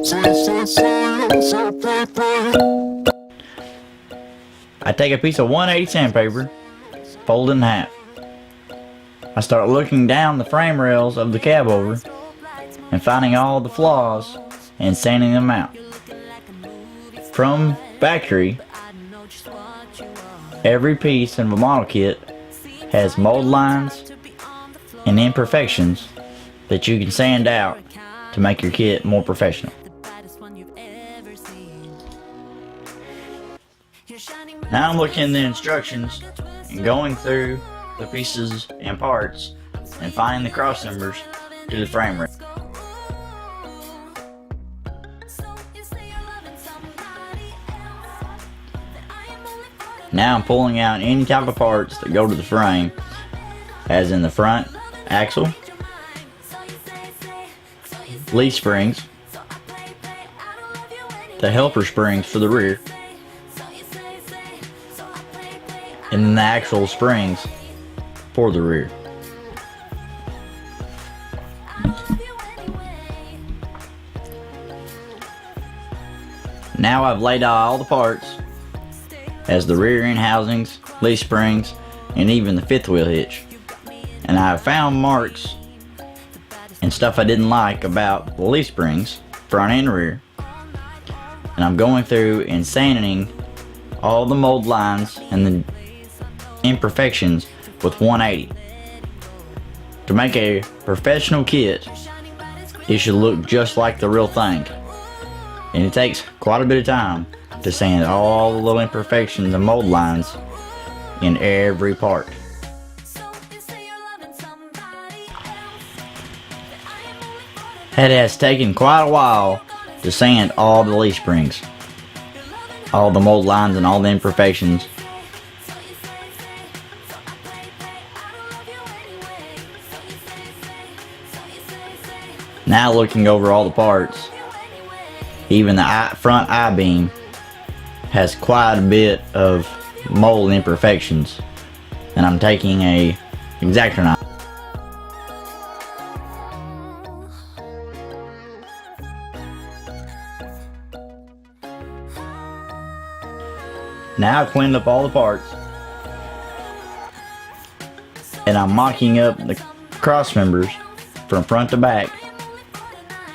I take a piece of 180 sandpaper, fold it in half. I start looking down the frame rails of the Cabover and finding all the flaws and sanding them out. From factory, every piece in the model kit has mold lines and imperfections that you can sand out to make your kit more professional. Now I'm looking in the instructions and going through the pieces and parts and finding the cross members to the frame rail. Now I'm pulling out any type of parts that go to the frame, as in the front axle, leaf springs, the helper springs for the rear, and then the actual springs for the rear. Now I've laid out all the parts, as the rear end housings, leaf springs, and even the fifth wheel hitch. And I have found marks and stuff I didn't like about the leaf springs, front and rear. And I'm going through and sanding all the mold lines and the imperfections with 180. To make a professional kit, it should look just like the real thing. And it takes quite a bit of time to sand all the little imperfections and mold lines in every part. It has taken quite a while to sand all the leaf springs, all the mold lines and all the imperfections. Now looking over all the parts, even the front I-beam has quite a bit of mold imperfections, and I'm taking a X-Acto knife. Now I've cleaned up all the parts, and I'm mocking up the cross members from front to back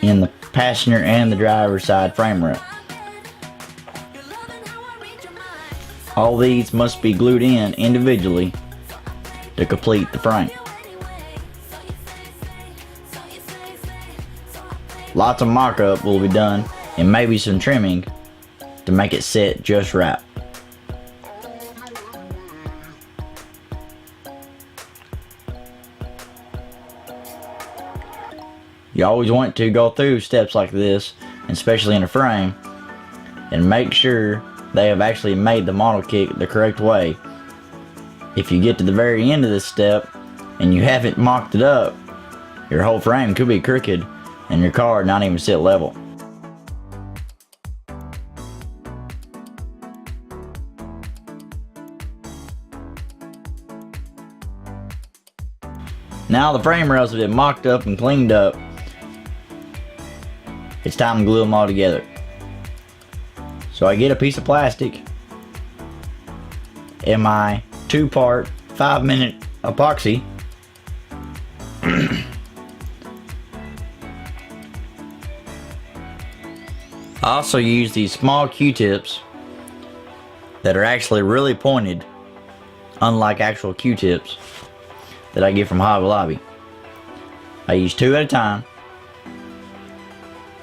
in the passenger and the driver's side frame rail. All these must be glued in individually to complete the frame. Lots of mock-up will be done and maybe some trimming to make it sit just right. You always want to go through steps like this, especially in a frame, and make sure they have actually made the model kit the correct way. If you get to the very end of this step and you haven't mocked it up, your whole frame could be crooked and your car not even sit level. Now the frame rails have been mocked up and cleaned up. It's time to glue them all together. So I get a piece of plastic and my 2-part 5-minute epoxy. I also use these small Q-tips that are actually really pointed, unlike actual Q-tips that I get from Hobby Lobby. I use 2 at a time.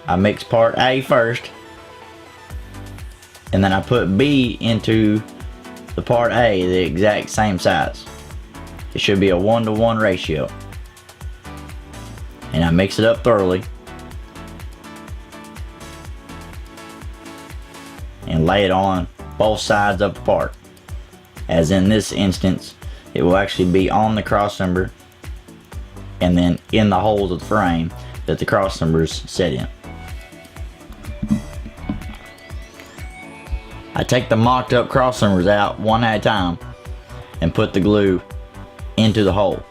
I mix part A first, and then I put B into the part A the exact same size. It should be a 1-to-1 ratio. And I mix it up thoroughly and lay it on both sides of the part. As in this instance, it will actually be on the cross member and then in the holes of the frame that the cross members sit in. I take the mocked up cross members out one at a time and put the glue into the hole.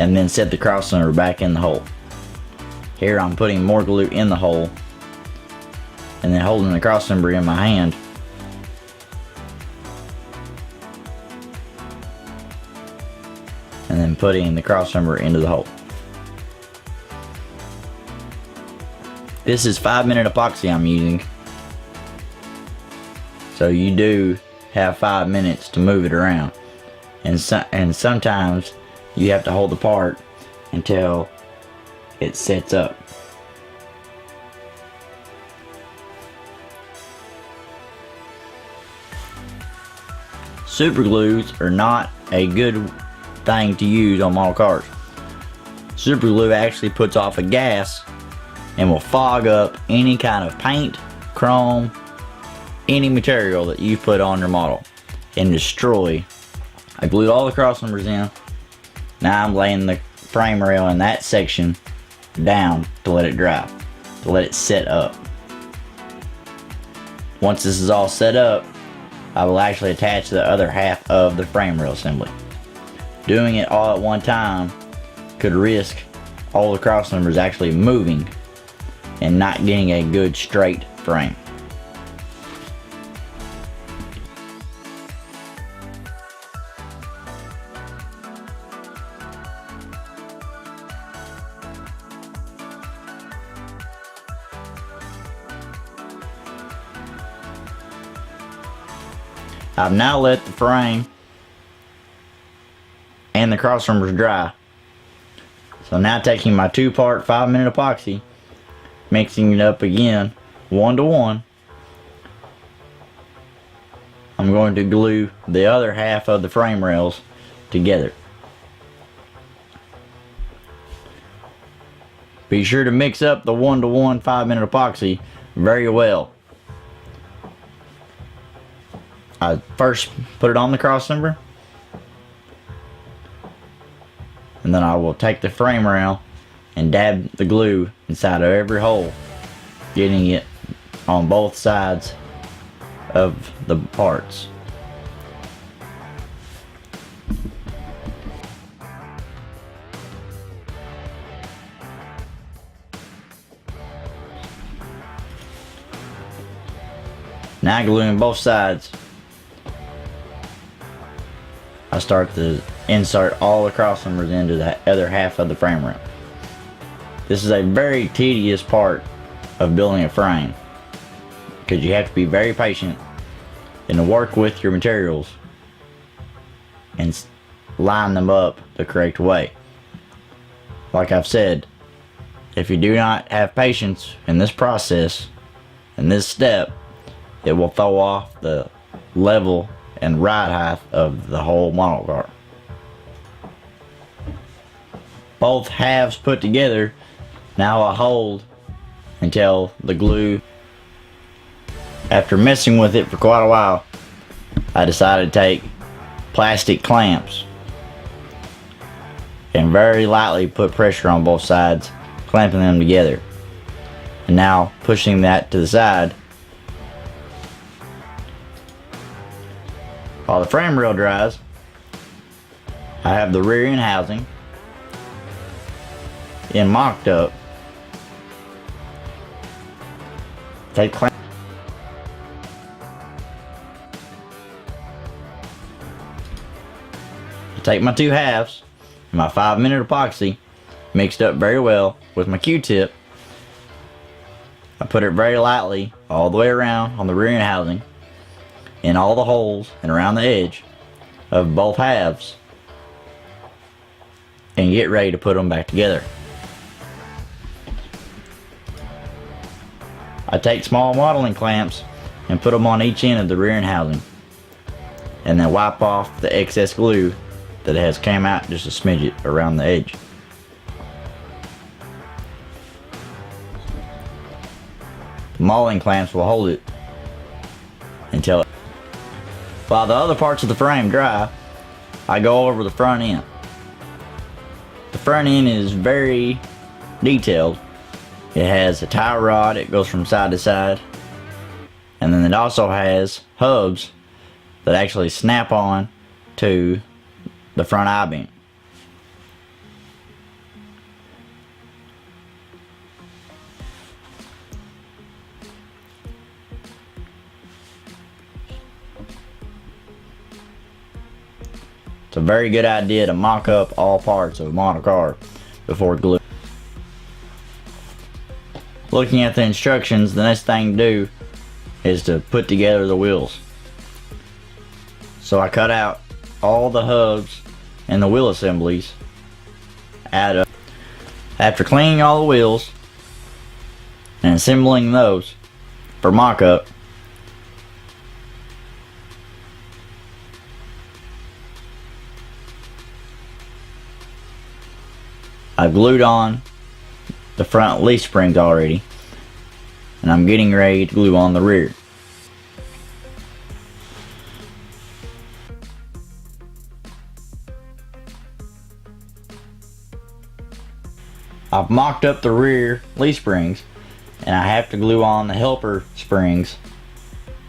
and then set the crossmember back in the hole. Here I'm putting more glue in the hole and then holding the crossmember in my hand. And then putting the crossmember into the hole. This is 5-minute epoxy I'm using. So you do have 5 minutes to move it around. And sometimes you have to hold the part until it sets up. Super glues are not a good thing to use on model cars. Super glue actually puts off a gas and will fog up any kind of paint, chrome, any material that you put on your model and destroy. I glued all the cross members in. Now I'm laying the frame rail in that section down to let it dry, to let it set up. Once this is all set up, I will actually attach the other half of the frame rail assembly. Doing it all at one time could risk all the cross members actually moving and not getting a good straight frame. I've now let the frame and the cross members dry. So now taking my 2-part 5-minute epoxy, mixing it up again 1-to-1, I'm going to glue the other half of the frame rails together. Be sure to mix up the 1-to-1 5-minute epoxy very well. I first put it on the cross member, and then I will take the frame rail and dab the glue inside of every hole, getting it on both sides of the parts. Now gluing both sides, I start to insert all the cross members into the other half of the frame rail. This is a very tedious part of building a frame because you have to be very patient and to work with your materials and line them up the correct way. Like I've said, if you do not have patience in this process, in this step, it will throw off the level and ride height of the whole model car. Both halves put together, now I hold until the glue. After messing with it for quite a while, I decided to take plastic clamps and very lightly put pressure on both sides, clamping them together. And now pushing that to the side. While the frame rail dries, I have the rear end housing mocked up. Take my 2 halves and my 5-minute epoxy mixed up very well with my Q-tip. I put it very lightly all the way around on the rear end housing, in all the holes and around the edge of both halves, and get ready to put them back together. I take small modeling clamps and put them on each end of the rear end housing, and then wipe off the excess glue that has came out just a smidget around the edge. The modeling clamps will hold it until while the other parts of the frame dry, I go over the front end. The front end is very detailed. It has a tie rod, it goes from side to side. And then it also has hubs that actually snap on to the front I-beam. It's a very good idea to mock up all parts of a model car before glue. Looking at the instructions, the next thing to do is to put together the wheels. So I cut out all the hubs and the wheel assemblies out of. After cleaning all the wheels and assembling those for mock-up, I've glued on the front leaf springs already, and I'm getting ready to glue on the rear. I've mocked up the rear leaf springs, and I have to glue on the helper springs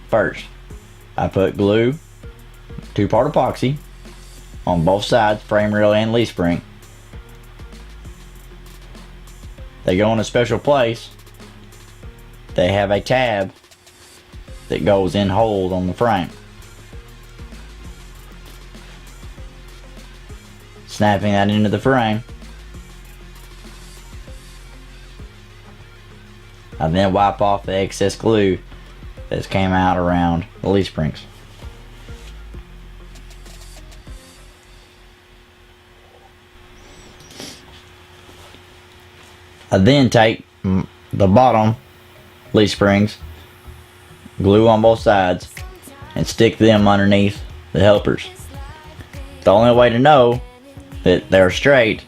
first. I put glue, 2-part epoxy, on both sides, frame rail and leaf spring. They go in a special place. They have a tab that goes in holes on the frame. Snapping that into the frame. I then wipe off the excess glue that's came out around the leaf springs. I then take the bottom leaf springs, glue on both sides, and stick them underneath the helpers. The only way to know that they're straight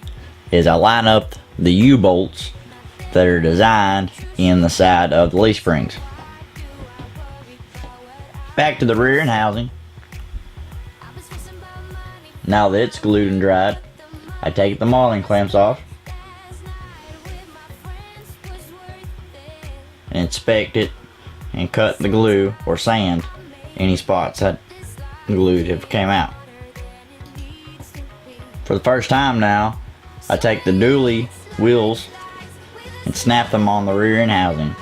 is I line up the U-bolts that are designed in the side of the leaf springs. Back to the rear end housing. Now that it's glued and dried, I take the modeling clamps off and inspect it and cut the glue or sand any spots that glued have came out. For the first time now, I take the dually wheels and snap them on the rear end housing,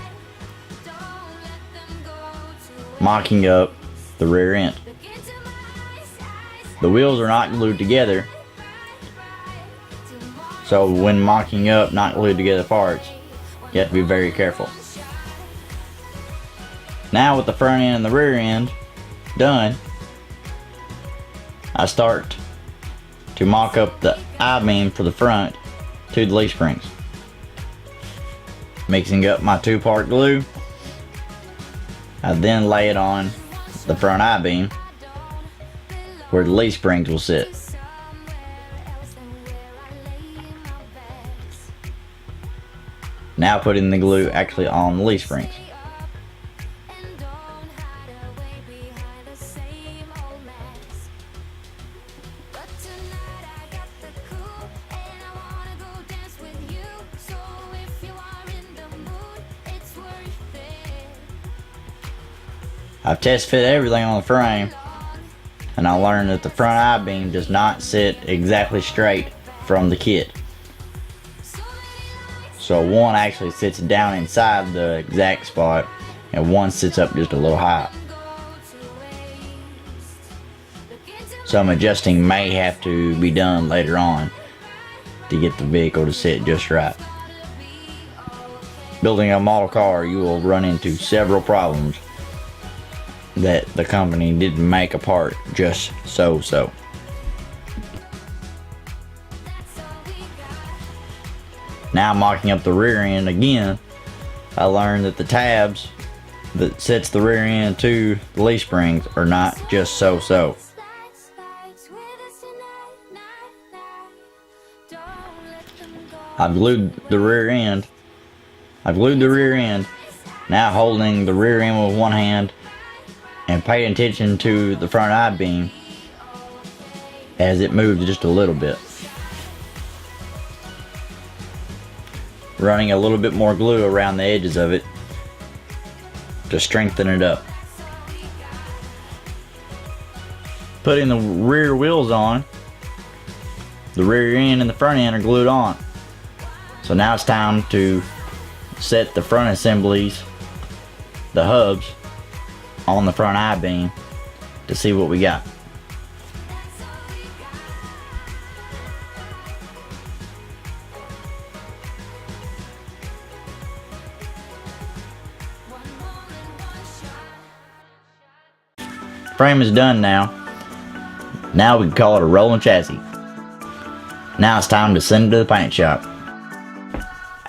mocking up the rear end. The wheels are not glued together, so when mocking up not glued together parts, you have to be very careful. Now with the front end and the rear end done, I start to mock up the I-beam for the front to the leaf springs. Mixing up my 2-part glue, I then lay it on the front I-beam where the leaf springs will sit. Now putting the glue actually on the leaf springs. I've test fit everything on the frame, and I learned that the front I-beam does not sit exactly straight from the kit. So one actually sits down inside the exact spot, and one sits up just a little high. Some adjusting may have to be done later on to get the vehicle to sit just right. Building a model car, you will run into several problems that the company didn't make a part just so. Now mocking up the rear end again, I learned that the tabs that sets the rear end to the leaf springs are not just so. I've glued the rear end. Now holding the rear end with one hand and pay attention to the front I-beam as it moves just a little bit. Running a little bit more glue around the edges of it to strengthen it up. Putting the rear wheels on, the rear end and the front end are glued on. So now it's time to set the front assemblies, the hubs, on the front I-beam to see what we got. frame is done now. Now we can call it a rolling chassis. Now it's time to send it to the paint shop.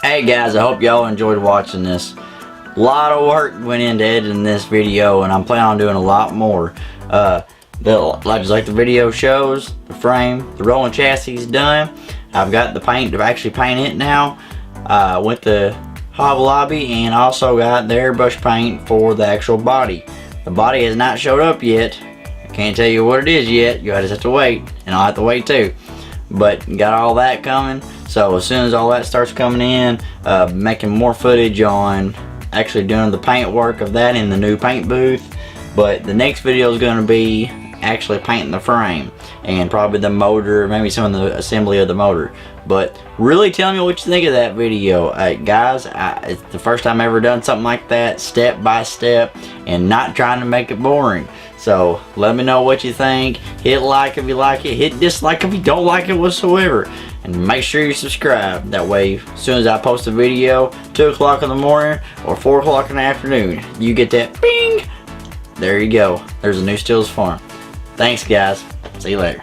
Hey guys, I hope y'all enjoyed watching this. A lot of work went into editing this video, and I'm planning on doing a lot more. Just like the video shows, the frame, the rolling chassis is done. I've got the paint to actually paint it now. Went to Hobby Lobby and also got the airbrush paint for the actual body. The body has not showed up yet. I can't tell you what it is yet. You guys have to wait, and I'll have to wait too. But got all that coming. So as soon as all that starts coming in, making more footage on actually doing the paint work of that in the new paint booth. But the next video is going to be actually painting the frame and probably the motor, maybe some of the assembly of the motor. But really tell me what you think of that video. Guys, it's the first time I've ever done something like that, step by step, and not trying to make it boring. So let me know what you think. Hit like if you like it, hit dislike if you don't like it whatsoever, and make sure you subscribe. That way as soon as I post a video 2 o'clock in the morning or 4 o'clock in the afternoon, you get that bing. There you go, there's a new Steelsfarm. Thanks guys, see you later.